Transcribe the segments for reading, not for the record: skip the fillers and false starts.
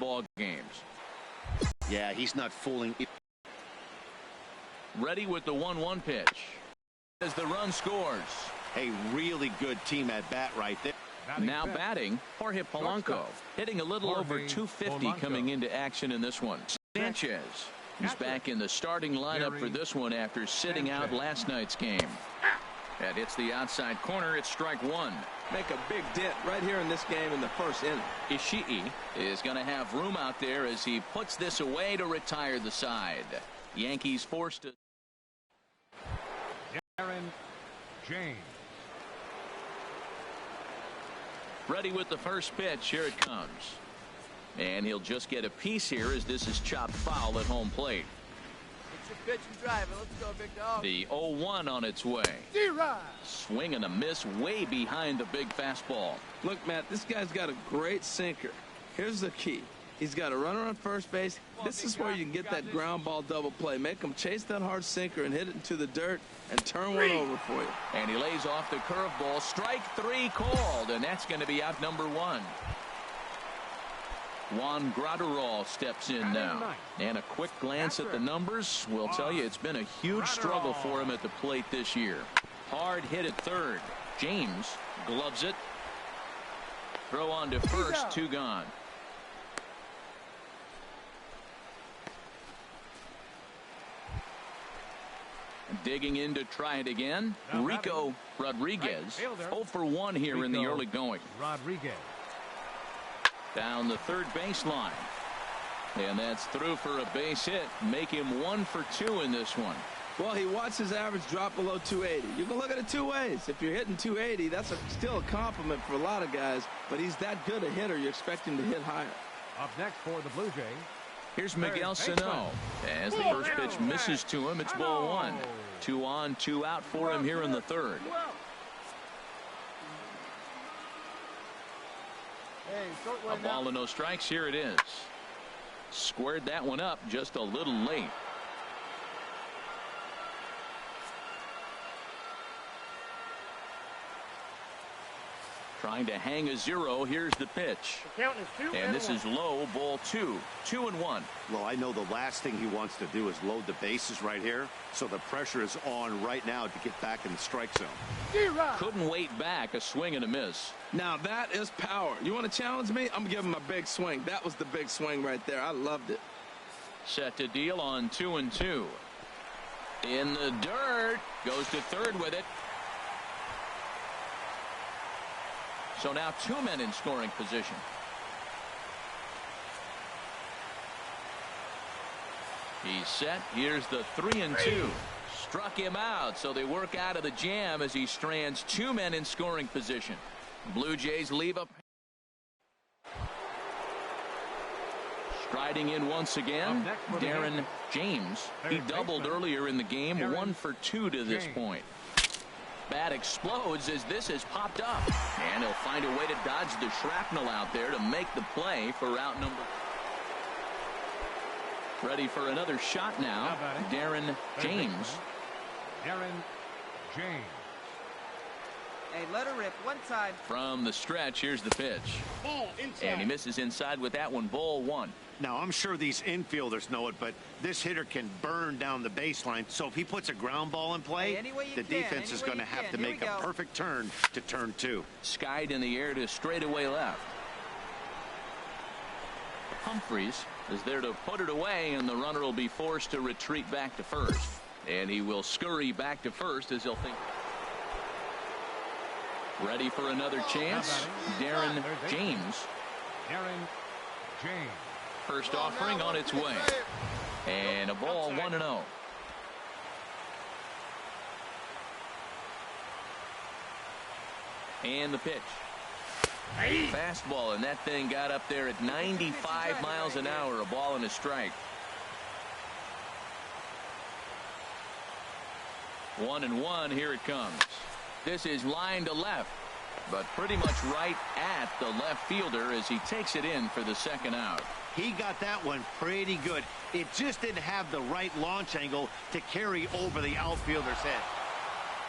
ball games. Yeah, he's not fooling. Ready with the 1-1 pitch. As the run scores. A really good team at bat right there. Now batting, Jorge Polanco, hitting a little over 250 coming into action in this one. Sanchez, he's back in the starting lineup for this one after sitting out last night's game. That hits the outside corner. It's strike one. Make a big dent right here in this game in the first inning. Ishii is going to have room out there as he puts this away to retire the side. Yankees forced to. James. Ready with the first pitch. Here it comes. And he'll just get a piece here as this is chopped foul at home plate. It's your pitch and drive it. Let's go, big dog. The 0-1 on its way. Swing and a miss way behind the big fastball. Look, Matt, this guy's got a great sinker. Here's the key. He's got a runner on first base. This is where you can get that ground ball double play. Make him chase that hard sinker and hit it into the dirt and turn one over for you. And he lays off the curveball. Strike three called, and that's going to be out number one. Juan Graterol steps in now. And a quick glance at the numbers will tell you it's been a huge struggle for him at the plate this year. Hard hit at third. James gloves it. Throw on to first, two gone. Digging in to try it again. Rico Rodriguez 0 for 1 here in the early going. Rodriguez. Down the third baseline. And that's through for a base hit. Make him 1 for 2 in this one. Well, he watched his average drop below 280. You can look at it two ways. If you're hitting 280, that's still a compliment for a lot of guys. But he's that good a hitter, you expect him to hit higher. Up next for the Blue Jays. Here's Miguel Sano. As the first pitch misses to him, it's ball one. 2 on, 2 out for him here in the third. A ball and no strikes. Here it is. Squared that one up just a little late. Trying to hang a 0. Here's the pitch. And this is low, ball 2. 2-1. Well, I know the last thing he wants to do is load the bases right here. So the pressure is on right now to get back in the strike zone. Couldn't wait back. A swing and a miss. Now that is power. You want to challenge me? I'm giving him a big swing. That was the big swing right there. I loved it. Set to deal on 2-2. In the dirt. Goes to third with it. So now 2 men in scoring position. He's set. Here's the 3-2. Struck him out, so they work out of the jam as he strands 2 men in scoring position. Blue Jays leave up. Striding in once again, Darren James. He doubled earlier in the game, 1 for 2 to this point. Bat explodes as this has popped up, and he'll find a way to dodge the shrapnel out there to make the play for out number. Ready for another shot now. Darren James. Darren James. Hey, let her rip one time. From the stretch, here's the pitch. And he misses inside with that one. Ball 1. Now, I'm sure these infielders know it, but this hitter can burn down the baseline. So if he puts a ground ball in play, the defense is going to have to make a perfect turn to turn 2. Skied in the air to straightaway left. Humphreys is there to put it away, and the runner will be forced to retreat back to first. And he will scurry back to first as he'll think. Ready for another chance. Darren James. Darren James. First offering on its way. And a ball 1-0. And the pitch. Fastball, and that thing got up there at 95 miles an hour. A ball and a strike. 1-1. Here it comes. This is line to left, but pretty much right at the left fielder as he takes it in for the second out. He got that one pretty good. It just didn't have the right launch angle to carry over the outfielder's head.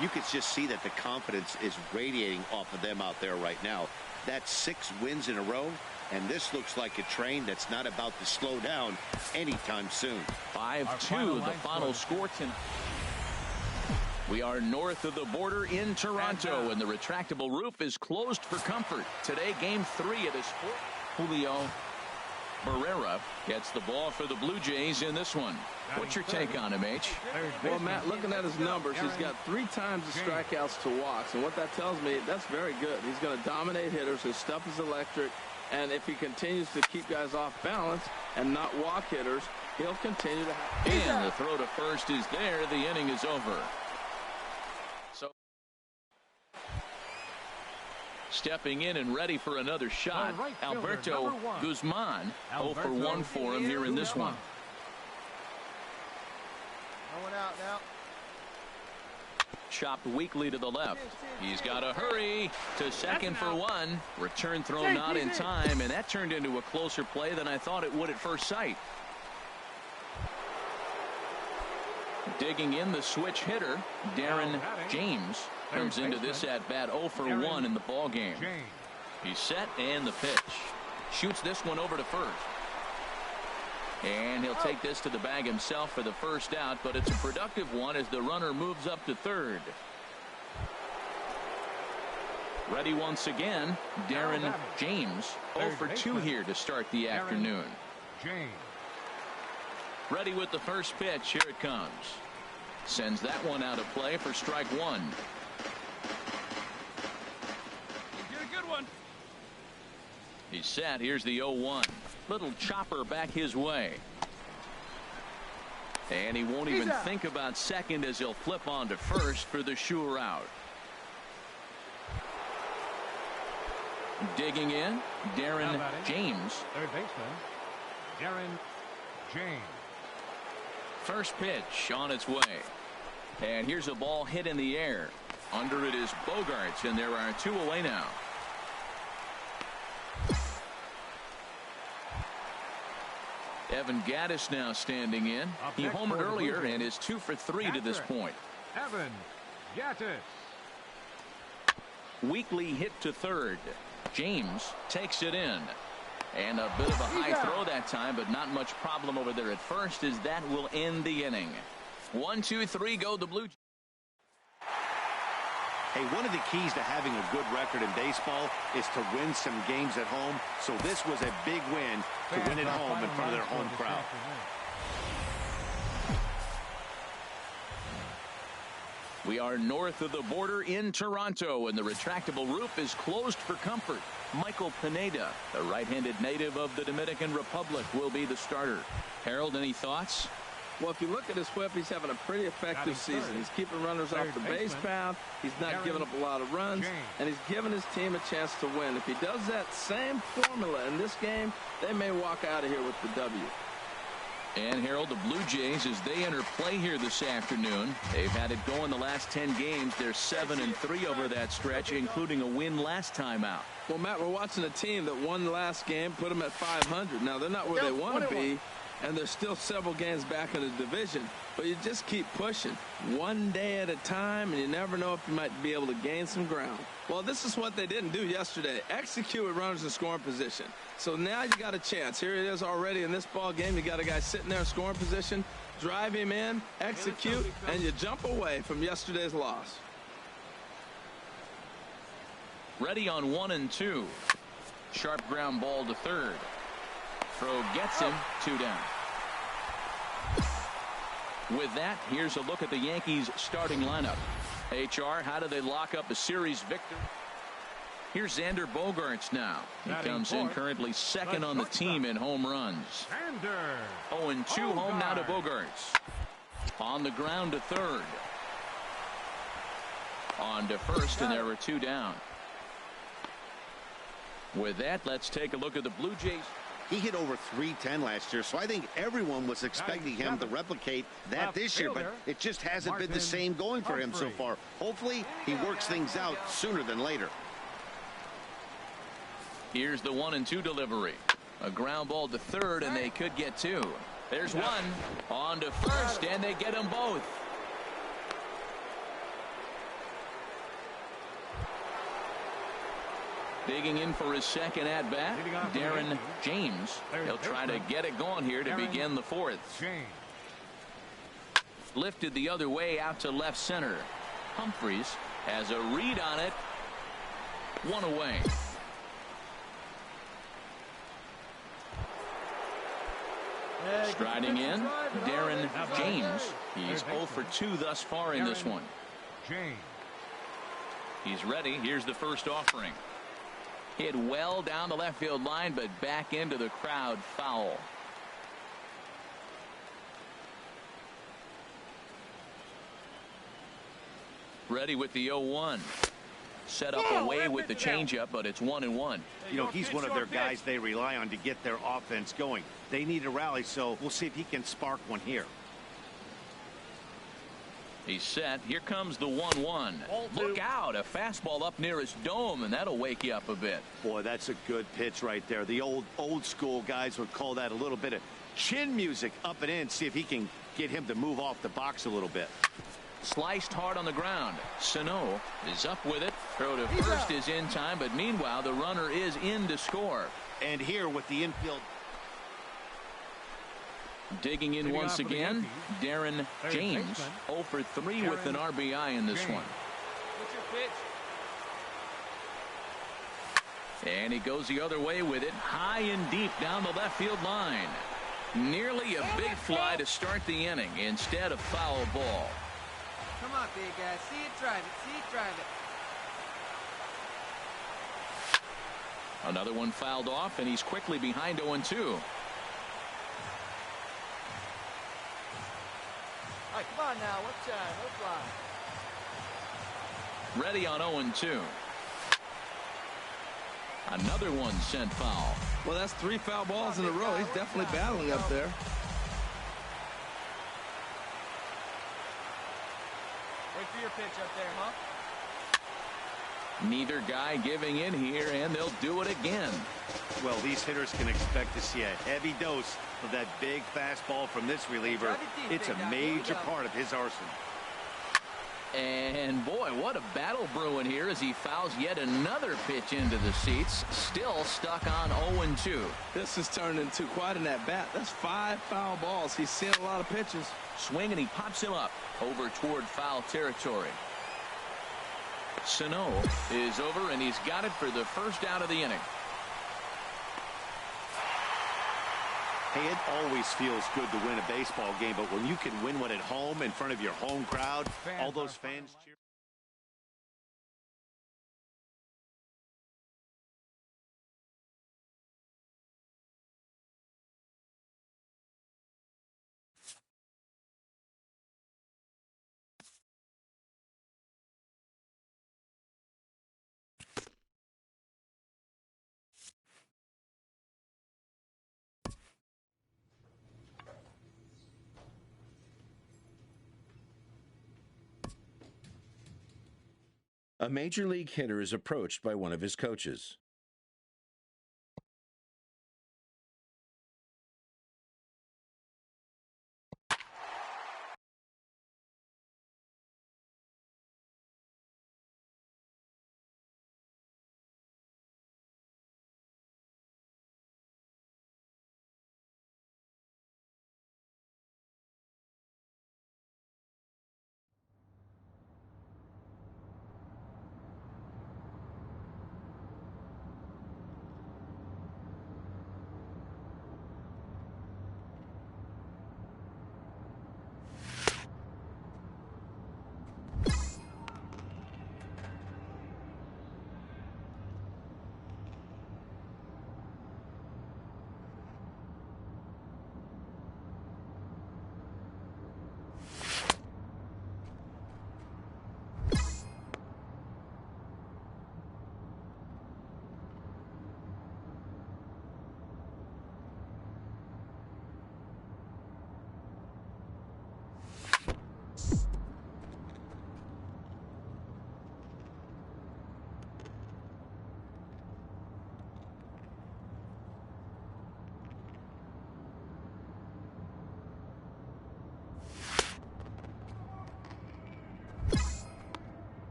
You could just see that the confidence is radiating off of them out there right now. That's 6 wins in a row. And this looks like a train that's not about to slow down anytime soon. 5-2, the final score tonight. We are north of the border in Toronto, and the retractable roof is closed for comfort. Today, Game 3 of this sport. Julio Barrera gets the ball for the Blue Jays in this one. What's your take on him, H? Well, Matt, looking at his numbers, he's got 3 times the strikeouts to walks, and what that tells me, that's very good. He's going to dominate hitters. His stuff is electric. And if he continues to keep guys off balance and not walk hitters, he'll continue to have. And the throw to first is there. The inning is over. So stepping in and ready for another shot, Alberto Guzman. 0 for 1 for him here in this one. No one out now. Chopped weakly to the left. He's got to hurry to second for 1. Return throw not in time, and that turned into a closer play than I thought it would at first sight. Digging in, the switch hitter, Darren James, comes into this at bat 0 for 1 in the ball game. He's set, and the pitch. Shoots this one over to first. And he'll take this to the bag himself for the first out, but it's a productive one as the runner moves up to third. Ready once again, Darren James. 0 for 2 here to start the afternoon. Ready with the first pitch. Here it comes. Sends that one out of play for strike 1. You're a good one. He's set. Here's the 0-1. Little chopper back his way. And he won't even think about second as he'll flip on to first for the sure out. Digging in, Darren James. Third baseman, Darren James. First pitch on its way. And here's a ball hit in the air. Under it is Bogaerts, and there are 2 away now. Evan Gattis now standing in. He homered earlier and is 2 for 3 to this point. Evan Gattis. Weakly hit to third. James takes it in. And a bit of a high throw that time, but not much problem over there at first, as that will end the inning. 1, 2, 3, go the Blue Jays. Hey, one of the keys to having a good record in baseball is to win some games at home. So this was a big win to win at home in front of their home crowd. We are north of the border in Toronto, and the retractable roof is closed for comfort. Michael Pineda, the right-handed native of the Dominican Republic, will be the starter. Harold, any thoughts? Well, if you look at his whip, he's having a pretty effective season. He's keeping runners off the base path. He's not giving up a lot of runs, and he's giving his team a chance to win. If he does that same formula in this game, they may walk out of here with the W. And Harold, the Blue Jays, as they enter play here this afternoon, they've had it going the last 10 games. They're 7-3 over that stretch, including a win last time out. Well, Matt, we're watching a team that won the last game, put them at 500. Now, they're not where they want to be, and there's still several games back in the division, but you just keep pushing one day at a time, and you never know if you might be able to gain some ground. Well, this is what they didn't do yesterday. Execute with runners in scoring position. So now you got a chance. Here it is already in this ball game. You got a guy sitting there in scoring position. Drive him in, execute, and you jump away from yesterday's loss. Ready on 1 and 2. Sharp ground ball to third. Throw gets him. 2 down. With that, here's a look at the Yankees starting lineup. HR, how do they lock up a series victory? Here's Xander Bogaerts now. He comes in currently second on the team in home runs. 0-2 home now to Bogaerts. On the ground to third. On to first, and there were 2 down. With that, let's take a look at the Blue Jays. He hit over .310 last year, so I think everyone was expecting him to replicate that this year, but it just hasn't been the same going for him so far. Hopefully, he works things out sooner than later. Here's the 1 and 2 delivery. A ground ball to third, and they could get 2. There's 1. On to first, and they get them both. Digging in for his second at-bat, Darren James. He'll try to get it going here to begin the fourth. Lifted the other way out to left center. Humphries has a read on it. One away. Striding in, Darren James. He's 0 for 2 thus far in this one. He's ready. Here's the first offering. Hit well down the left field line, but back into the crowd, foul. Ready with the 0-1. Set up away with the changeup, but it's 1-1. You know, he's one of their guys they rely on to get their offense going. They need a rally, so we'll see if he can spark one here. He's set. Here comes the 1-1. Look out. A fastball up near his dome, and that'll wake you up a bit. Boy, that's a good pitch right there. The old school guys would call that a little bit of chin music up and in. See if he can get him to move off the box a little bit. Sliced hard on the ground. Sano is up with it. Throw to first is in time, but meanwhile the runner is in to score. And here with the infield. Digging in once again, Darren James. 0 for 3 with an RBI in this one. What's your pitch? And he goes the other way with it, high and deep down the left field line. Nearly a big fly to start the inning instead of foul ball. Come on, big guy. See it, drive it. See it, drive it. Another one fouled off, and he's quickly behind 0-2. All right, come on now. What time? No fly. Ready on 0-2. Another one sent foul. Well, that's 3 foul balls in a row. He's definitely battling up there. Wait for your pitch up there, huh? Neither guy giving in here, and they'll do it again. Well, these hitters can expect to see a heavy dose of that big fastball from this reliever. It's a major part of his arsenal. And boy, what a battle brewing here as he fouls yet another pitch into the seats. Still stuck on 0-2. This has turned into quite an at-bat. That's 5 foul balls. He's seeing a lot of pitches. Swing, and he pops him up over toward foul territory. Sano is over, and he's got it for the first out of the inning. Hey, it always feels good to win a baseball game, but when you can win one at home in front of your home crowd, all those fans cheer. A major league hitter is approached by one of his coaches.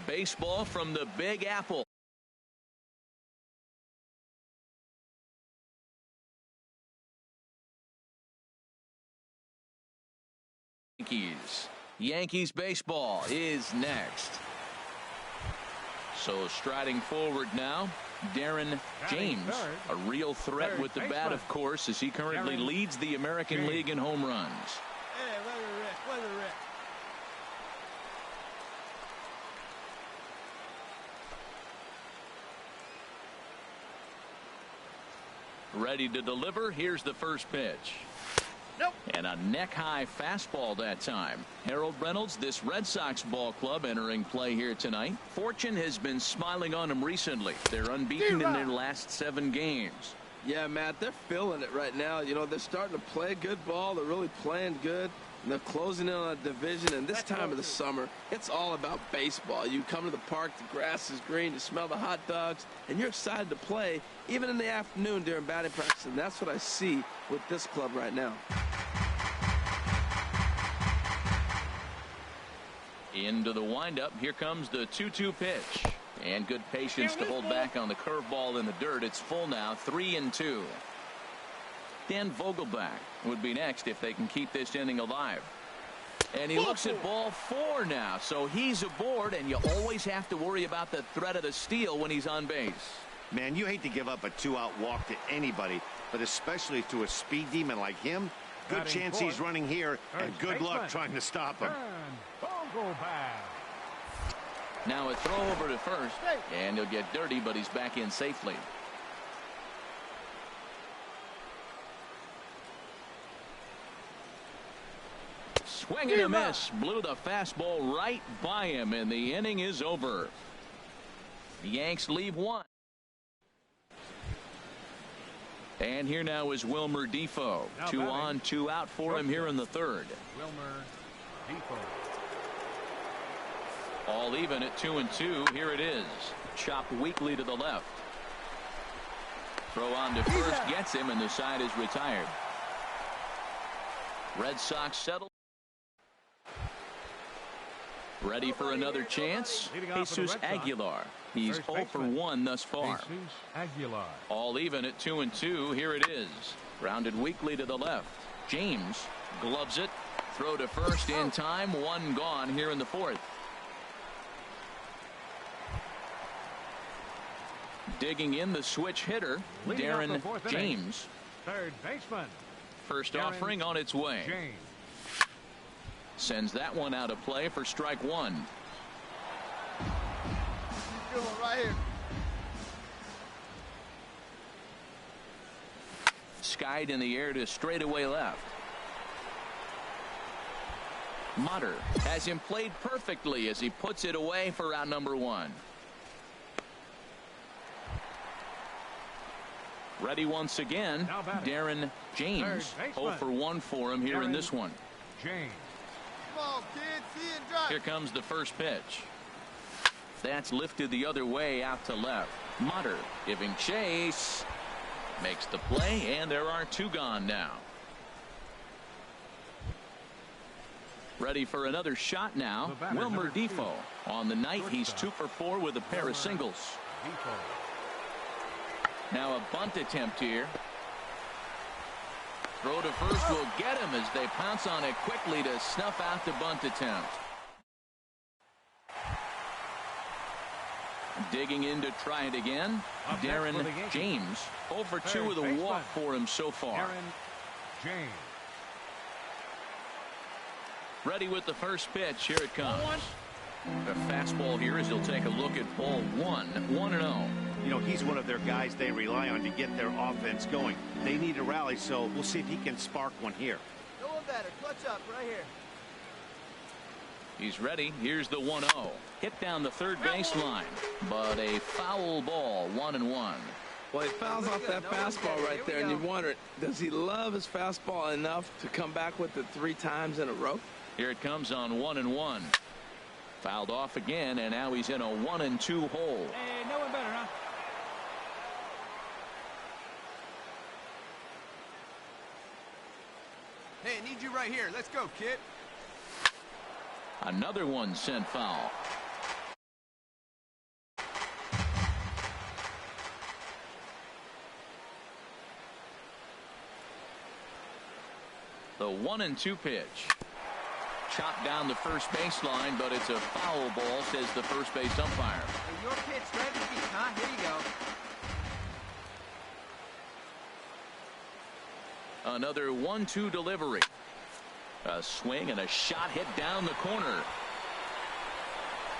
Baseball from the Big Apple. Yankees baseball is next. So striding forward now, Darren James, a real threat with the bat, of course, as he currently leads the American League in home runs. Hey, let her rip. Ready to deliver. Here's the first pitch. Nope. And a neck-high fastball that time. Harold Reynolds, this Red Sox ball club entering play here tonight. Fortune has been smiling on them recently. They're unbeaten in their last 7 games. Yeah, Matt, they're feeling it right now. You know, they're starting to play good ball. They're really playing good. And they're closing in on a division. And this time of the summer, it's all about baseball. You come to the park, the grass is green, you smell the hot dogs, and you're excited to play, even in the afternoon during batting practice. And that's what I see with this club right now. Into the windup. Here comes the 2-2 pitch. And good patience to hold back on the curveball in the dirt. It's full now, 3-2. Dan Vogelbach would be next if they can keep this inning alive. And he looks at ball 4 now. So he's aboard, and you always have to worry about the threat of the steal when he's on base. Man, you hate to give up a 2-out walk to anybody, but especially to a speed demon like him. Good chance he's running here, and good luck trying to stop him. Now a throw over to first, and he'll get dirty, but he's back in safely. Swing and a miss. Blew the fastball right by him, and the inning is over. The Yanks leave 1. And here now is Wilmer Defoe. 2 on, 2 out for him here in the 3rd. Wilmer Defoe. All even at 2-2. Here it is. Chopped weakly to the left. Throw on to first, gets him, and the side is retired. Red Sox settle. Ready for another chance. Jesus Aguilar. He's 0 for 1 thus far. All even at 2-2. Here it is. Grounded weakly to the left. James gloves it. Throw to first in time. 1 gone here in the 4th. Digging in the switch hitter, Darren James. Third baseman. First offering on its way. James. Sends that one out of play for strike 1. Good one right here. Skied in the air to straightaway left. Mutter has him played perfectly as he puts it away for out number 1. Ready once again, Darren James. 0 for 1 for him here in this one. James. Come on, kid. See it and drive. Here comes the first pitch. That's lifted the other way out to left. Mutter giving chase. Makes the play, and there are 2 gone now. Ready for another shot now. Wilmer Defoe. On the night, he's 2 for 4 with a pair of singles. Now a bunt attempt here. Throw to first will get him as they pounce on it quickly to snuff out the bunt attempt. Digging in to try it again. Darren James. 0 for 2 with a walk for him so far. Darren James. Ready with the first pitch. Here it comes. The fastball here as he'll take a look at ball 1. 1-0. You know, he's one of their guys they rely on to get their offense going. They need a rally, so we'll see if he can spark one here. No one better. Clutch up right here. He's ready. Here's the 1-0. Hit down the third baseline, but a foul ball. 1-1. Well, he fouls off that fastball right there, and you wonder, does he love his fastball enough to come back with it 3 times in a row? Here it comes on 1-1. Fouled off again, and now he's in a 1-2 hole. Hey, no one better, huh? Hey, I need you right here. Let's go, kid. Another one sent foul. The 1-2 pitch. chopped down the first baseline, but it's a foul ball, says the first base umpire. Hey, your pitch, straight to the feet, huh? Here you go. Another 1-2 delivery. A swing and a shot hit down the corner.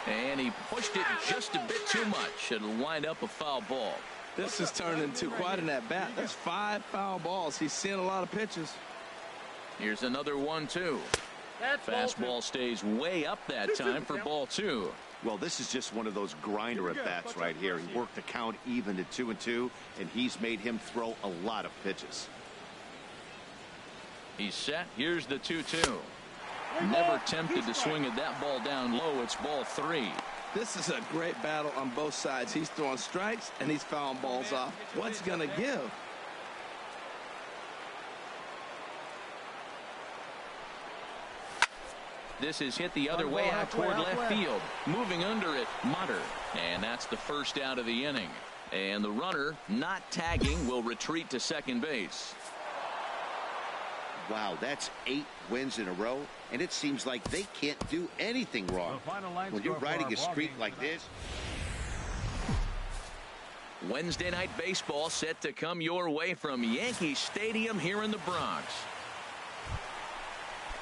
And he pushed it just a bit too much. It'll wind up a foul ball. This has turned into quite an at-bat. That's 5 foul balls. He's seeing a lot of pitches. Here's another 1-2. Fastball stays way up that time for ball 2. Well, this is just one of those grinder at-bats right here. He worked the count even to 2-2, and he's made him throw a lot of pitches. He's set. Here's the 2-2. Never tempted to swing at that ball down low. It's ball 3. This is a great battle on both sides. He's throwing strikes and he's fouling balls off. What's going to give? This is hit the other way out toward left field. Moving under it, Mutter. And that's the first out of the inning. And the runner, not tagging, will retreat to second base. Wow, that's 8 wins in a row, and it seems like they can't do anything wrong. When you're riding a streak like this. Wednesday night baseball set to come your way from Yankee Stadium here in the Bronx.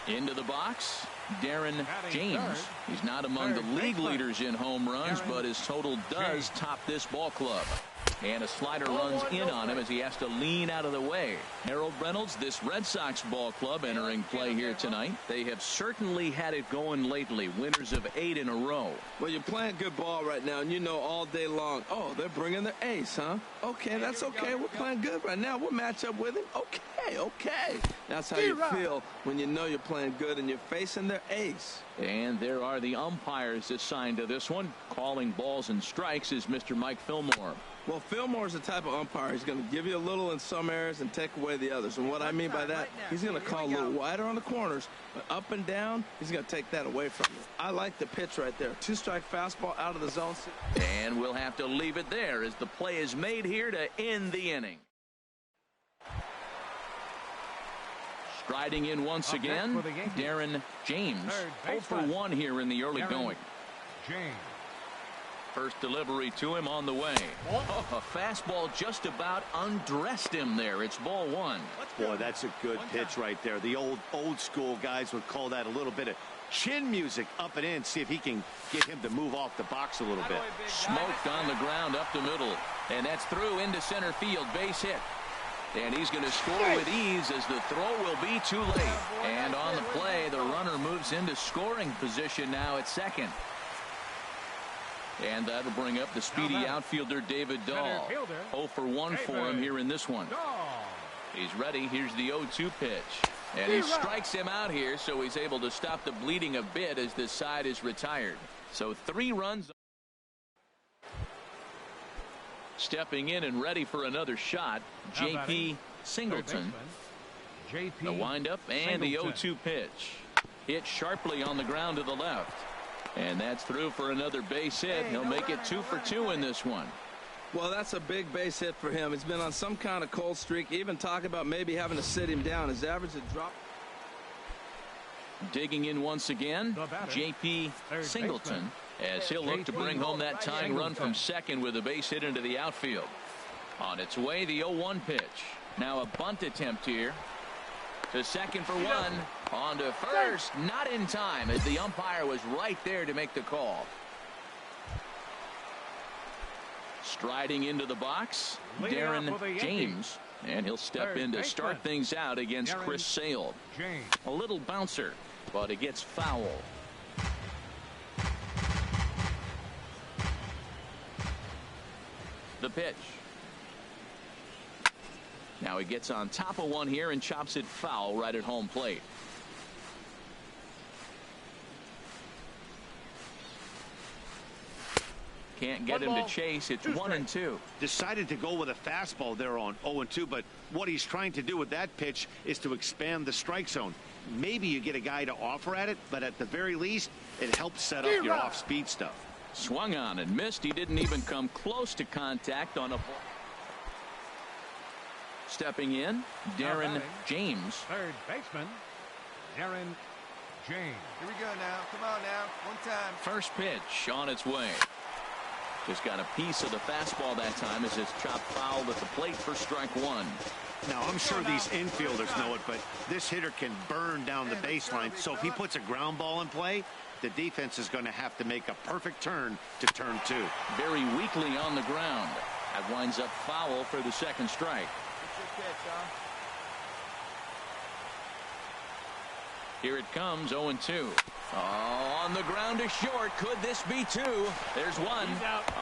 Into the box, Darren James. He's not among the league leaders in home runs, but his total does top this ball club. And a slider runs in on him as he has to lean out of the way. Harold Reynolds, this Red Sox ball club entering play here tonight. They have certainly had it going lately. Winners of 8 in a row. Well, you're playing good ball right now, and you know all day long, oh, they're bringing their ace, huh? Okay, that's okay. We're playing good right now. We'll match up with him. Okay. That's how you feel when you know you're playing good and you're facing their ace. And there are the umpires assigned to this one. Calling balls and strikes is Mr. Mike Fillmore. Well, Fillmore's the type of umpire. He's going to give you a little in some areas and take away the others. And what I mean by that, he's going to call a little wider on the corners, but up and down, he's going to take that away from you. I like the pitch right there. 2-strike fastball out of the zone. And we'll have to leave it there as the play is made here to end the inning. Striding in once again, Darren James. 0 for 1 here in the early going. James. First delivery to him on the way. Oh, a fastball just about undressed him there. It's ball 1. Boy, that's a good pitch right there. The old school guys would call that a little bit of chin music up and in. See if he can get him to move off the box a little bit. Smoked on the ground up the middle. And that's through into center field. Base hit. And he's going to score with ease as the throw will be too late. And on the play, the runner moves into scoring position now at second. And that'll bring up the speedy outfielder David Dahl. 0 for 1 for him here in this one. He's ready. Here's the 0-2 pitch. And he strikes him out here, so he's able to stop the bleeding a bit as this side is retired. So 3 runs. Stepping in and ready for another shot, J.P. Singleton. The windup and the 0-2 pitch. Hit sharply on the ground to the left. And that's through for another base hit. He'll make it 2 for 2 in this one. Well, that's a big base hit for him. He's been on some kind of cold streak. Even talking about maybe having to sit him down. His average had dropped. Digging in once again, J.P. Singleton, as he'll look to bring home that tying run from second with a base hit into the outfield. On its way, the 0-1 pitch. Now a bunt attempt here. To second for 1. On to first. Not in time as the umpire was right there to make the call. Striding into the box, Darren James. And he'll step in to start things out against Chris Sale. A little bouncer, but it gets foul. The pitch. Now he gets on top of one here and chops it foul right at home plate. Can't get him to chase. It's 1-2. Decided to go with a fastball there on 0-2, but what he's trying to do with that pitch is to expand the strike zone. Maybe you get a guy to offer at it, but at the very least, it helps set up your off-speed stuff. Swung on and missed. He didn't even come close to contact on a ball. Stepping in, Darren James. Third baseman, Darren James. Here we go now. Come on now. One time. First pitch on its way. Just got a piece of the fastball that time as it's chopped foul at the plate for strike one. Now, I'm sure these infielders know it, but this hitter can burn down the baseline. So if he puts a ground ball in play, the defense is going to have to make a perfect turn to turn two. Very weakly on the ground. That winds up foul for the second strike. What's your pitch, huh? Here it comes, 0-2. Oh, on the ground to short. Could this be two? There's one.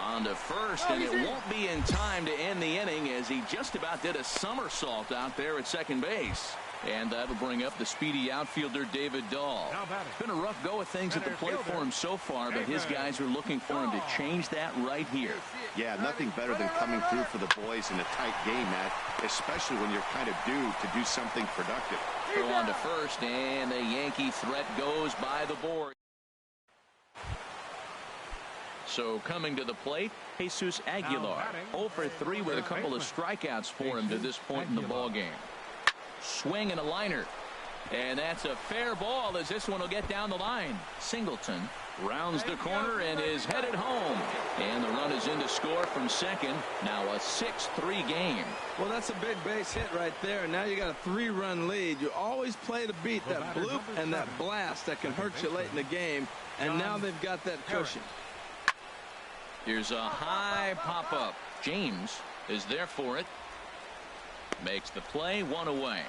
On to first, and it won't be in time to end the inning as he just about did a somersault out there at second base. And that'll bring up the speedy outfielder David Dahl. It's been a rough go of things at the plate for him so far, but his guys are looking for him to change that right here. Yeah, nothing better than coming through for the boys in a tight game, Matt, especially when you're kind of due to do something productive. Throw on to first, and the Yankee threat goes by the board. So coming to the plate, Jesus Aguilar, 0 for 3 with a couple of strikeouts for him to this point in the ballgame. Swing and a liner. And that's a fair ball as this one will get down the line. Singleton rounds the corner and is headed home. And the run is in to score from second. Now a 6-3 game. Well, that's a big base hit right there. And now you got a 3-run lead. You always play to beat that bloop and that blast that can hurt you late in the game. And now they've got that cushion. Here's a high pop-up. James is there for it. Makes the play, one away.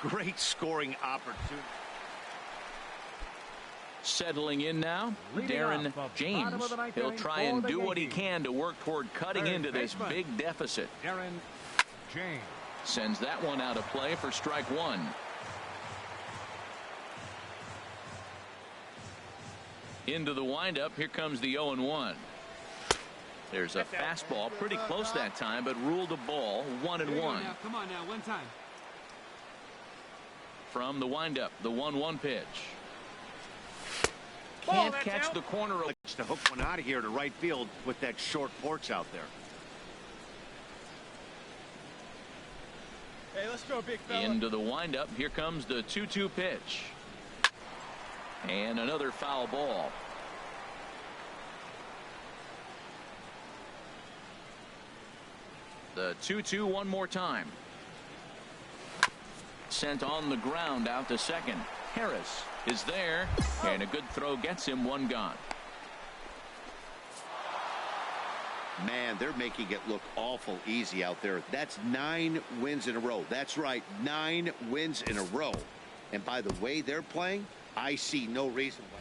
Great scoring opportunity. Settling in now, Darren James. He'll try and do what he can to work toward cutting into this big deficit. Darren James. Sends that one out of play for strike one. Into the windup, here comes the 0-1. There's a fastball pretty close that time, but ruled a ball, 1-1. Come on now, one time. From the windup, the 1-1 pitch. Can't catch the corner. To hook one out of here to right field with that short porch out there. Hey, let's go, big fella. Into the windup, here comes the 2-2 pitch. And another foul ball. The 2-2 one more time. Sent on the ground out to second. Harris is there, and a good throw gets him, one gone. Man, they're making it look awful easy out there. That's 9 wins in a row. That's right, 9 wins in a row. And by the way they're playing, I see no reason why.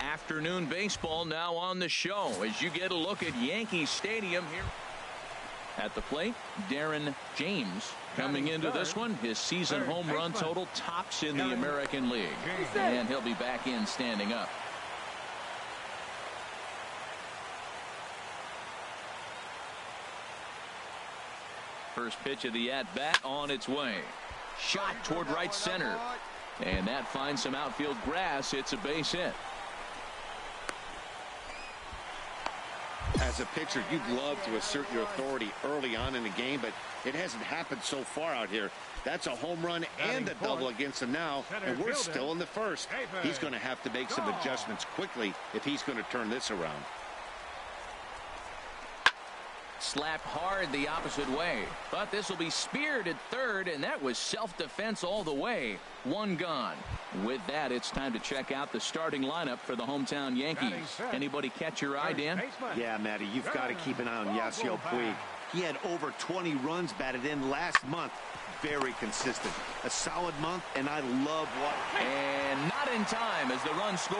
Afternoon baseball now on the show as you get a look at Yankee Stadium here. At the plate, Darren James coming into this one. His season home run total tops in the American League. And he'll be back in standing up. First pitch of the at-bat on its way. Shot toward right center. And that finds some outfield grass. It's a base hit. As a pitcher, you'd love to assert your authority early on in the game, but it hasn't happened so far out here. That's a home run and a double against him now, and we're still in the first. He's going to have to make some adjustments quickly if he's going to turn this around. Slapped hard the opposite way. Thought this will be speared at third, and that was self-defense all the way. One gone. With that, it's time to check out the starting lineup for the hometown Yankees. Anybody catch your eye, Dan? Yeah, Matty, you've got to keep an eye on Yasiel Puig. He had over 20 runs batted in last month. Very consistent. A solid month, and I love what... And not in time as the run scores.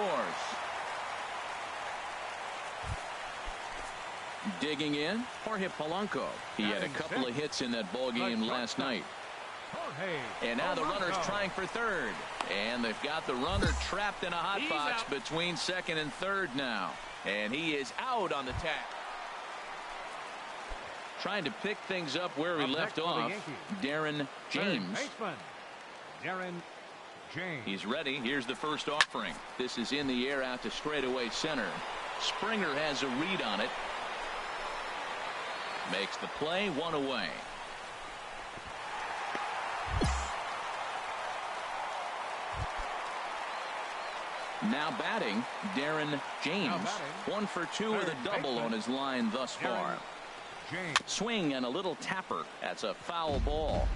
Digging in, Jorge Polanco. He had a couple of hits in that ball game last night. And now the runner's trying for third. And they've got the runner trapped in a hot box between second and third now. And he is out on the tag. Trying to pick things up where we left off. Darren James. Darren James. He's ready. Here's the first offering. This is in the air out to straightaway center. Springer has a read on it. Makes the play, one away. Now batting, Darren James. 1 for 2 with a double on his line thus far. Swing and a little tapper. That's a foul ball.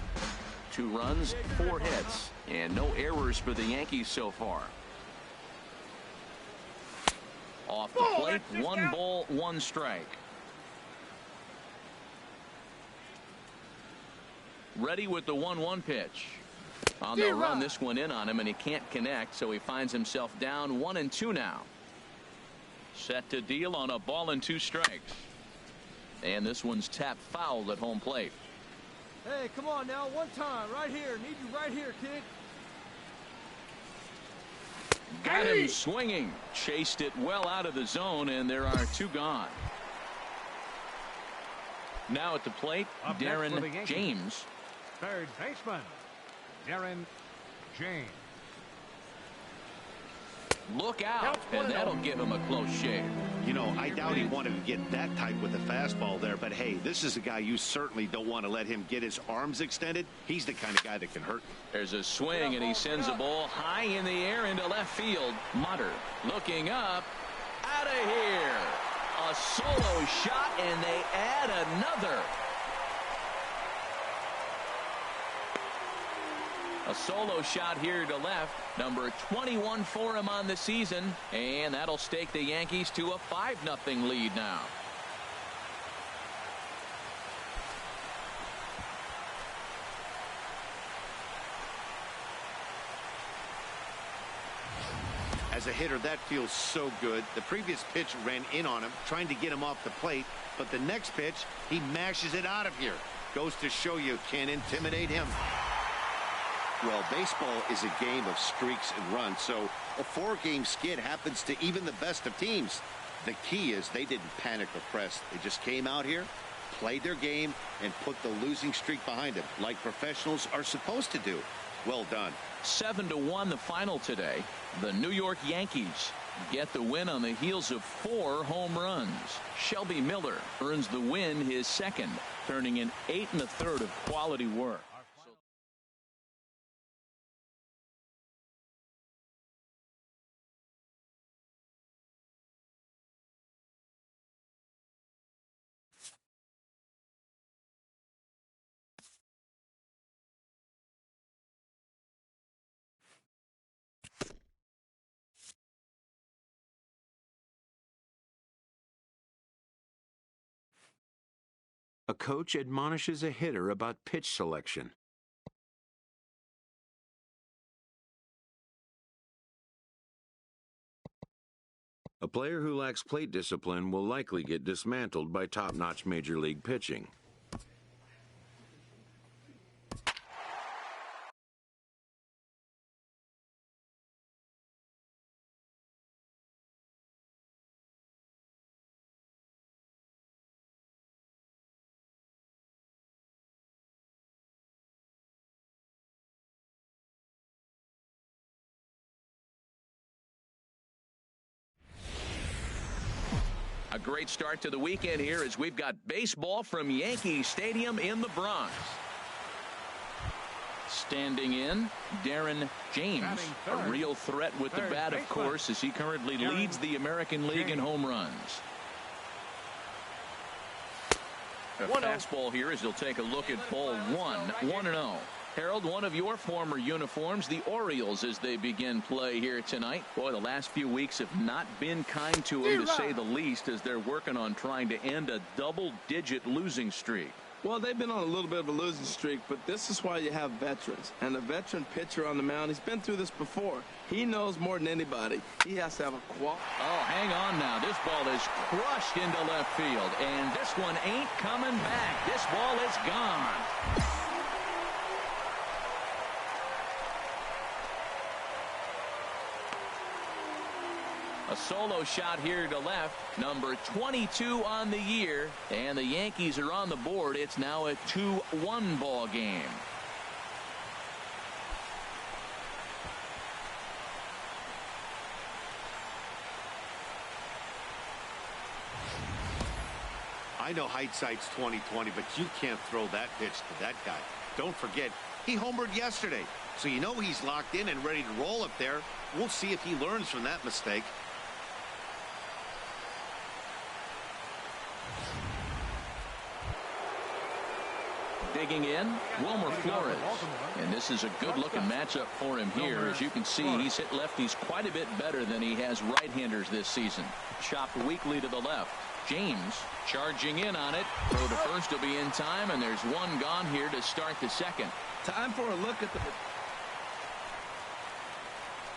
2 runs, 4 hits, and no errors for the Yankees so far. Off the plate, 1 ball, 1 strike. Ready with the 1-1 pitch. On the run, this one in on him, and he can't connect, so he finds himself down 1-2 now. Set to deal on a ball and 2 strikes. And this one's tapped foul at home plate. Hey, come on now, one time, right here. Need you right here, kid. Got him swinging. Chased it well out of the zone, and there are 2 gone. Now at the plate, Darren James. Third baseman, Darren James. Look out, and that'll give him a close shave. You know, I doubt he wanted to get that tight with the fastball there, but hey, this is a guy you certainly don't want to let him get his arms extended. He's the kind of guy that can hurt. There's a swing, and he sends a ball high in the air into left field. Mutter looking up, out of here. A solo shot, and they add another. A solo shot here to left. Number 21 for him on the season. And that'll stake the Yankees to a 5-0 lead now. As a hitter, that feels so good. The previous pitch ran in on him, trying to get him off the plate. But the next pitch, he mashes it out of here. Goes to show you can't intimidate him. Well, baseball is a game of streaks and runs, so a 4-game skid happens to even the best of teams. The key is they didn't panic or press. They just came out here, played their game, and put the losing streak behind them, like professionals are supposed to do. Well done. 7-1 the final today. The New York Yankees get the win on the heels of 4 home runs. Shelby Miller earns the win, his second, turning in 8 1/3 of quality work. A coach admonishes a hitter about pitch selection. A player who lacks plate discipline will likely get dismantled by top-notch major league pitching. A great start to the weekend here as we've got baseball from Yankee Stadium in the Bronx. Standing in, Darren James, a real threat with the bat, of course, as he currently leads the American League in home runs. A fastball here as he'll take a look at ball 1, 1-0. Harold, one of your former uniforms, the Orioles, as they begin play here tonight. Boy, the last few weeks have not been kind to them, to say the least, as they're working on trying to end a double-digit losing streak. Well, they've been on a little bit of a losing streak, but this is why you have veterans. And a veteran pitcher on the mound, he's been through this before. He knows more than anybody. He has to have a quality. Oh, hang on now. This ball is crushed into left field, and this one ain't coming back. This ball is gone. A solo shot here to left, number 22 on the year, and the Yankees are on the board. It's now a 2-1 ball game. I know hindsight's 20/20, but you can't throw that pitch to that guy. Don't forget, he homered yesterday. So you know he's locked in and ready to roll up there. We'll see if he learns from that mistake. Digging in, Wilmer Flores. And this is a good-looking matchup for him here. As you can see, he's hit lefties quite a bit better than he has right-handers this season. Chopped weakly to the left. James charging in on it. Throw to first will be in time, and there's one gone here to start the second. Time for a look at the...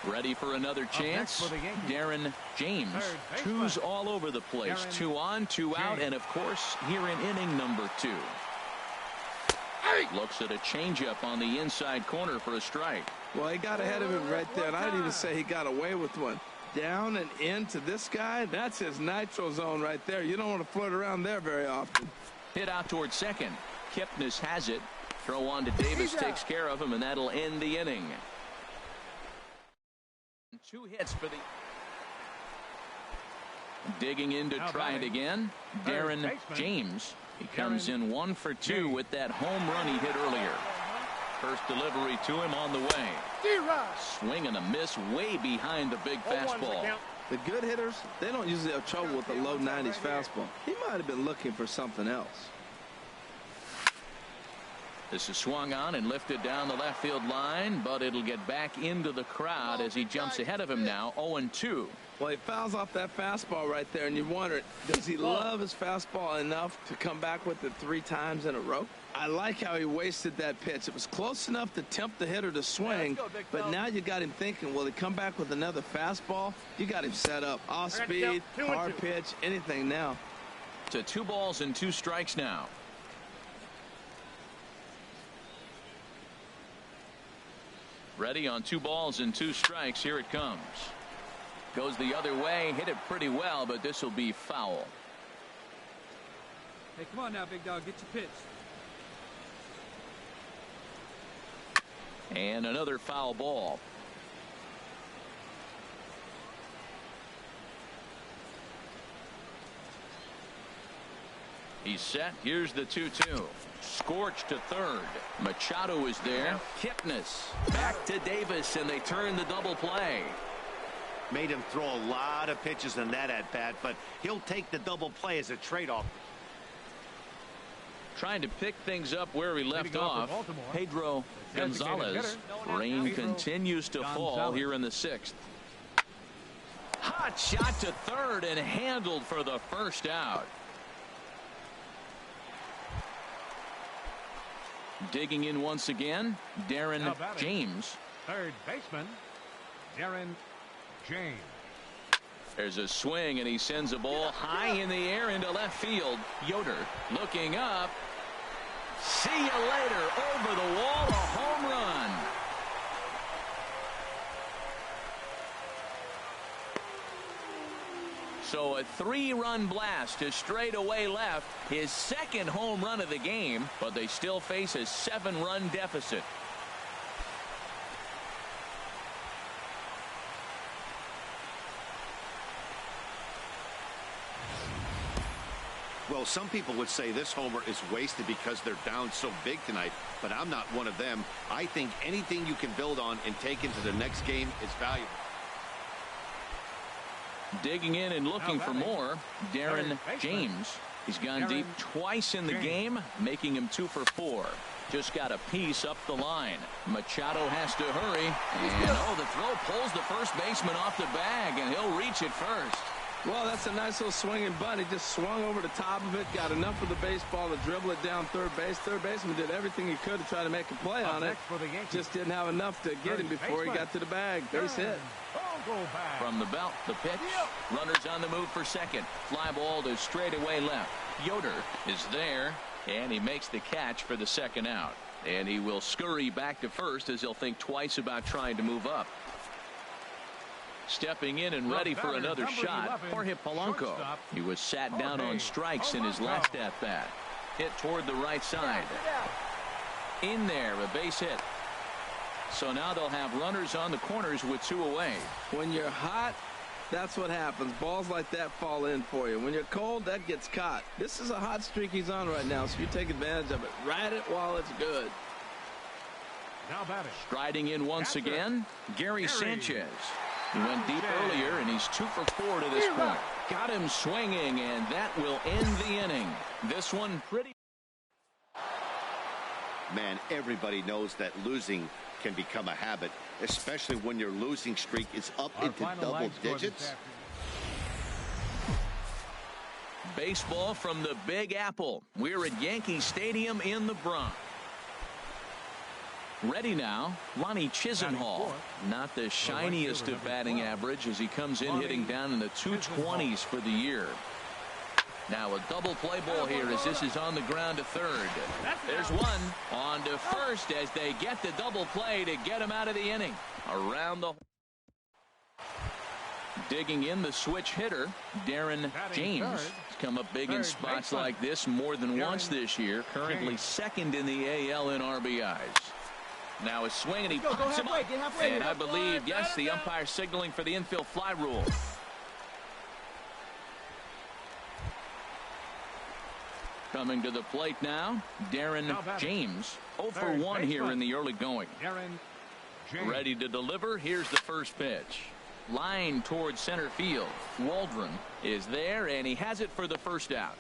Ready for another chance. Darren James. Twos all over the place. 2 on, 2 out, and of course, here in inning number 2. Looks at a changeup on the inside corner for a strike. Well, he got ahead of him right there, and I'd even say he got away with one. Down and into this guy, that's his nitro zone right there. You don't want to float around there very often. Hit out towards second. Kipnis has it. Throw on to Davis, takes care of him, and that'll end the inning. 2 hits for the... Digging in to try it again. Darren James. He comes in 1 for 2 with that home run he hit earlier. First delivery to him on the way. Swing and a miss way behind the big fastball. The good hitters, they don't usually have trouble with the low 90s fastball. He might have been looking for something else. This is swung on and lifted down the left field line, but it'll get back into the crowd as he jumps ahead of him now, 0-2. Well, he fouls off that fastball right there, and you wonder, does he love his fastball enough to come back with it 3 times in a row? I like how he wasted that pitch. It was close enough to tempt the hitter to swing, but now you got him thinking, will he come back with another fastball? You got him set up. Off speed, hard pitch, anything now. To 2 balls and 2 strikes now. Ready on 2 balls and 2 strikes. Here it comes. Goes the other way. Hit it pretty well, but this will be foul. Hey, come on now, big dog. Get your pitch. And another foul ball. He's set. Here's the 2-2. Scorched to third. Machado is there. Kipnis back to Davis, and they turn the double play. Made him throw a lot of pitches in that at bat, but he'll take the double play as a trade-off. Trying to pick things up where he left off. Pedro Gonzalez. Rain continues to fall here in the 6th. Hot shot to third and handled for the first out. Digging in once again, Darren James. Third baseman, Darren James. There's a swing, and he sends a ball high in the air into left field. Yoder looking up. See you later. Over the wall, a home run. So a 3-run blast to straightaway left, his 2nd home run of the game, but they still face a 7-run deficit. Well, some people would say this homer is wasted because they're down so big tonight, but I'm not one of them. I think anything you can build on and take into the next game is valuable. Digging in and looking for more, Darren James. He's gone deep twice in the game, making him 2 for 4. Just got a piece up the line. Machado has to hurry. And the throw pulls the first baseman off the bag, and he'll reach it first. Well, that's a nice little swinging bunt. He just swung over the top of it, got enough of the baseball to dribble it down third base. Third baseman did everything he could to try to make a play on it. Just didn't have enough to get him before he got to the bag. Base hit. From the belt, the pitch. Runners on the move for second. Fly ball to straightaway left. Yoder is there, and he makes the catch for the 2nd out. And he will scurry back to first as he'll think twice about trying to move up. Stepping in and ready for another shot, Jorge Polanco. He was sat down on strikes in his last at-bat. Hit toward the right side. In there, a base hit. So now they'll have runners on the corners with 2 away. When you're hot, that's what happens. Balls like that fall in for you. When you're cold, that gets caught. This is a hot streak he's on right now, so you take advantage of it. Ride it while it's good. Now batting. Striding in once again, Gary Sanchez. He went deep earlier, and he's 2 for 4 to this point. Got him swinging, and that will end the inning. This one pretty. Man, everybody knows that losing can become a habit, especially when your losing streak is up into double digits. Baseball from the Big Apple. We're at Yankee Stadium in the Bronx. Ready now, Lonnie Chisenhall. Not the shiniest of batting average as he comes in hitting down in the 220s for the year. Now a double play ball here as this is on the ground to third. There's one on to first as they get the double play to get him out of the inning. Around the digging in the switch hitter, Darren James. He's come up big in spots like this more than once this year. Currently second in the AL in RBIs. Now a swing, and he pops him up. And I believe, yes, the umpire signaling for the infield fly rule. Coming to the plate now, Darren James. 0 for 1 here in the early going. Ready to deliver. Here's the first pitch. Line towards center field. Waldron is there, and he has it for the first out.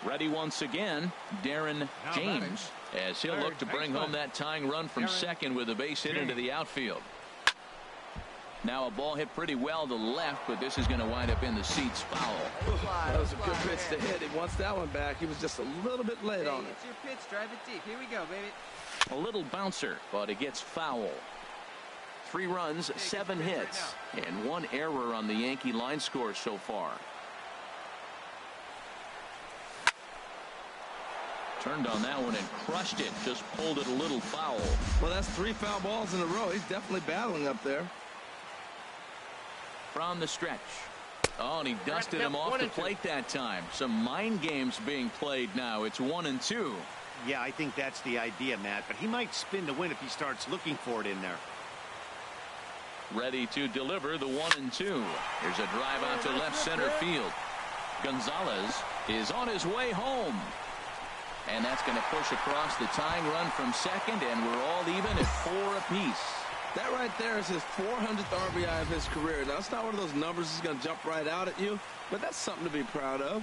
Ready once again, Darren James, as he'll look to bring home that tying run from second with a base hit into the outfield. Now a ball hit pretty well to left, but this is going to wind up in the seats foul. That was a good pitch to hit. He wants that one back. He was just a little bit late on it. It's your pitch. Drive it deep. Here we go, baby. A little bouncer, but it gets foul. 3 runs, 7 hits, and 1 error on the Yankee line score so far. Turned on that one and crushed it. Just pulled it a little foul. Well, that's 3 foul balls in a row. He's definitely battling up there. From the stretch. Oh, and he dusted him off the plate that time. Some mind games being played now. It's 1-2. Yeah, I think that's the idea, Matt, but he might spin to win if he starts looking for it in there. Ready to deliver the 1-2. Here's a drive out to left center field. Gonzalez is on his way home. And that's going to push across the tying run from second, and we're all even at 4 apiece. That right there is his 400th RBI of his career. Now, it's not one of those numbers that's going to jump right out at you, but that's something to be proud of.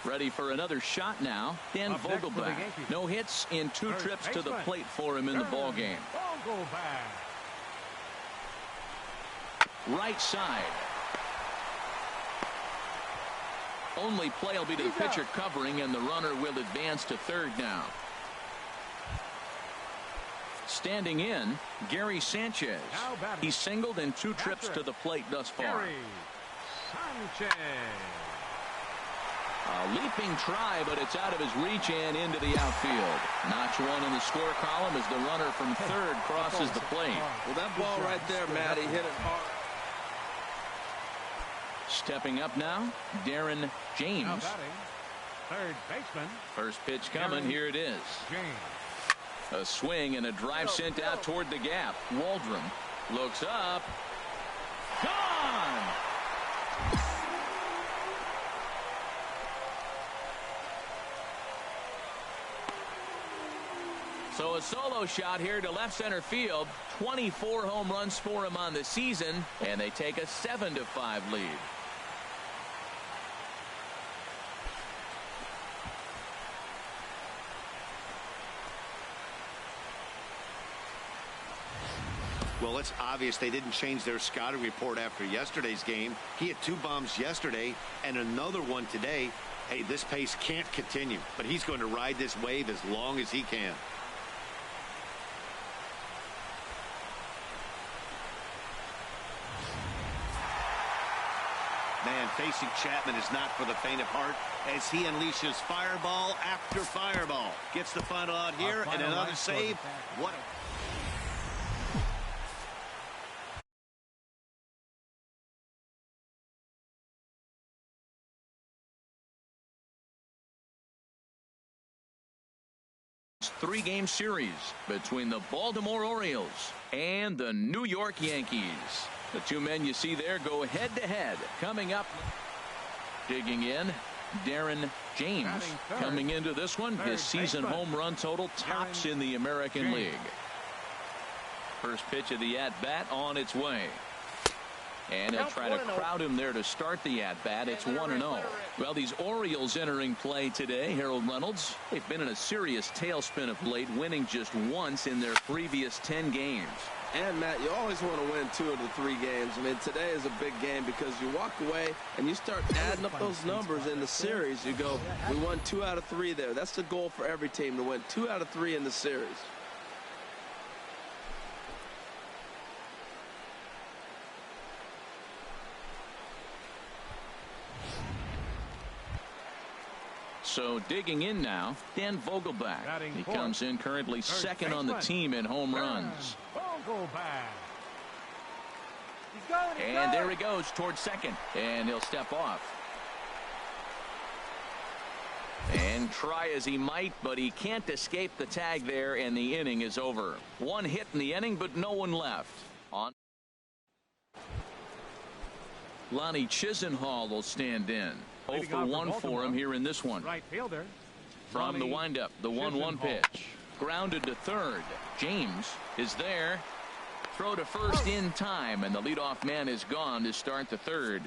Ready for another shot now. Dan Vogelbach. No hits in 2 trips to the plate for him in the ballgame. Right side. Only play will be to the pitcher covering, and the runner will advance to third now. Standing in, Gary Sanchez. He singled in 2 trips to the plate thus far. A leaping try, but it's out of his reach and into the outfield. Notch 1 in the score column as the runner from third crosses the plate. Well, that ball right there, Matty, hit it hard. Stepping up now, Darren James. Third baseman. First pitch coming. Here it is. A swing and a drive sent out toward the gap. Waldron looks up. Gone! So a solo shot here to left center field. 24 home runs for him on the season, and they take a 7-5 lead. Well, it's obvious they didn't change their scouting report after yesterday's game. He had 2 bombs yesterday and another one today. Hey, this pace can't continue, but he's going to ride this wave as long as he can. Man, facing Chapman is not for the faint of heart as he unleashes fireball after fireball. Gets the final out here and another save. What a... three-game series between the Baltimore Orioles and the New York Yankees. The two men you see there go head-to-head. Coming up, digging in, Darren James. Coming into this one, his season home run total tops in the American League. First pitch of the at-bat on its way. And he'll try to crowd him there to start the at-bat. It's 1-0. Well, these Orioles entering play today, Harold Reynolds, they've been in a serious tailspin of late, winning just once in their previous 10 games. And, Matt, you always want to win 2 of the 3 games. I mean, today is a big game because you walk away and you start adding up those numbers in the series. You go, we won 2 out of 3 there. That's the goal for every team, to win 2 out of 3 in the series. So digging in now, Dan Vogelback. He comes in currently second on the team in home runs. And there he goes towards second. And he'll step off. And try as he might, but he can't escape the tag there, and the inning is over. 1 hit in the inning, but no one left. On Lonnie Chisenhall will stand in. 0 for 1 for him here in this one. Right fielder. From the windup, the 1-1 pitch. Grounded to third. James is there. Throw to first in time, and the leadoff man is gone to start the third.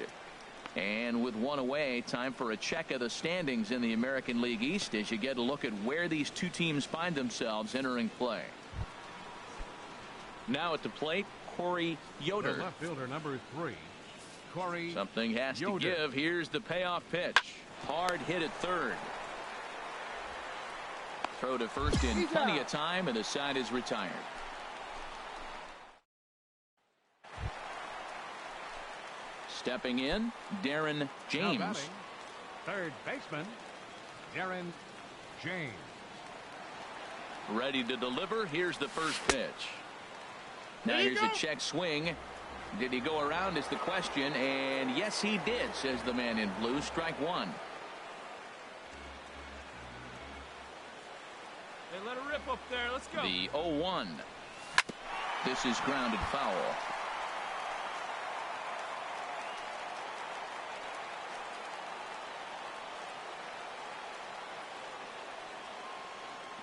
And with 1 away, time for a check of the standings in the American League East as you get a look at where these two teams find themselves entering play. Now at the plate, Corey Yoder. The left fielder, number 3. Something has to give. Here's the payoff pitch. Hard hit at third. Throw to first in plenty of time, and the side is retired. Stepping in, Darren James. Third baseman, Darren James. Ready to deliver. Here's the first pitch. Now here's a check swing. Did he go around is the question, and yes he did, says the man in blue. Strike 1. Hey, let it rip up there. Let's go. The 0-1. This is grounded foul.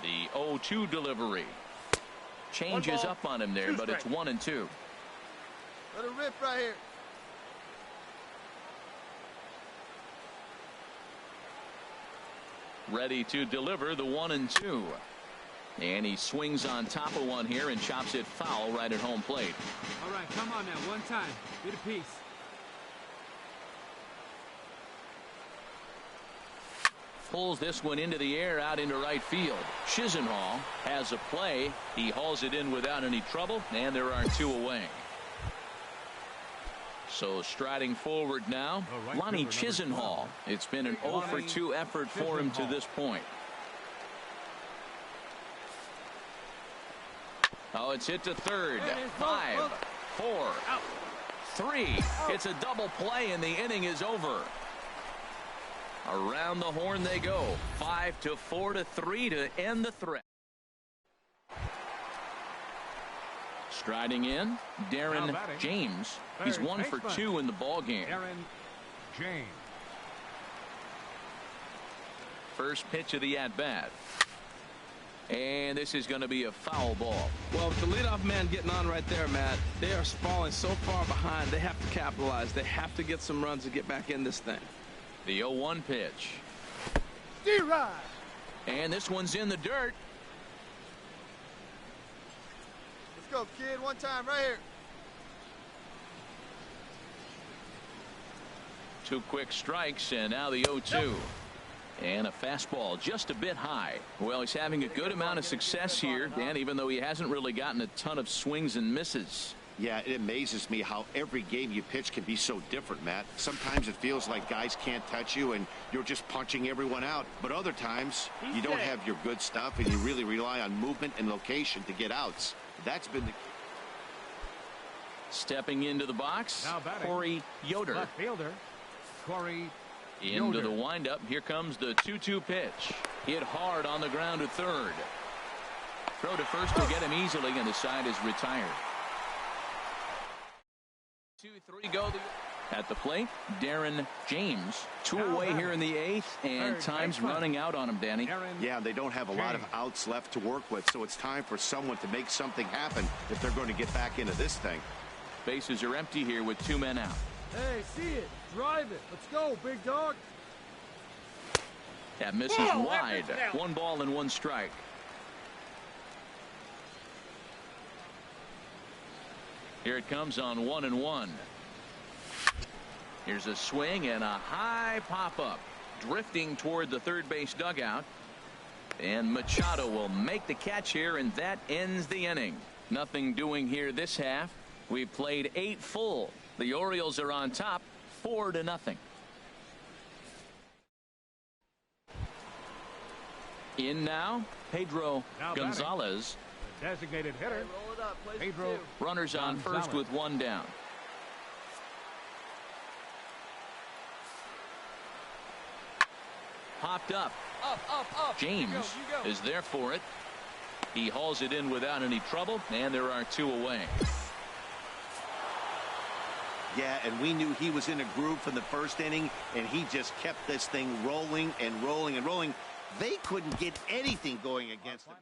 The 0-2 delivery. Changes up on him there, but it's 1-2. Let it rip right here. Ready to deliver the 1-2. And he swings on top of one here and chops it foul right at home plate. All right, come on now, one time. Get a piece. Pulls this one into the air out into right field. Chisenhall has a play. He hauls it in without any trouble, and there are 2 away. So striding forward now, Lonnie Chisenhall. It's been an 0 for 2 effort for him to this point. Oh, it's hit to third. 5, 4, 3. It's a double play, and the inning is over. Around the horn they go. 5-4 to 3 to end the threat. Striding in, Darren James. He's 1 for 2 in the ball game. Darren James. First pitch of the at-bat. And this is going to be a foul ball. Well, with the leadoff man getting on right there, Matt, they are falling so far behind. They have to capitalize. They have to get some runs to get back in this thing. The 0-1 pitch. D-Rod. And this one's in the dirt. Let's go, kid. One time right here. 2 quick strikes, and now the 0-2. And a fastball just a bit high. Well, he's having a good amount of success here, Dan, even though he hasn't really gotten a ton of swings and misses. Yeah, it amazes me how every game you pitch can be so different, Matt. Sometimes it feels like guys can't touch you and you're just punching everyone out. But other times you don't have your good stuff and you really rely on movement and location to get outs. That's been the key. Stepping into the box, Corey Yoder. Left fielder, Corey Into the windup. Here comes the 2-2 pitch. Hit hard on the ground to third. Throw to first will get him easily, and the side is retired. 2-3 go. At the plate, Darren James. 2 away here in the 8th, and time's running out on him, Danny. Yeah, they don't have a lot of outs left to work with, so it's time for someone to make something happen if they're going to get back into this thing. Bases are empty here with 2 men out. Hey, see it. Drive it. Let's go, big dog. That misses wide. 1 ball and 1 strike. Here it comes on 1-1. Here's a swing and a high pop-up. Drifting toward the third base dugout. And Machado will make the catch here, and that ends the inning. Nothing doing here this half. We've played 8 full. The Orioles are on top, 4-0. In now, Pedro Gonzalez. The designated hitter. Hey, roll it up. Pedro Runners on first with 1 down. Popped up. Up. James you go. is there for it. He hauls it in without any trouble, and there are 2 away. Yeah, and we knew he was in a groove from the first inning, and he just kept this thing rolling and rolling and rolling. They couldn't get anything going against him.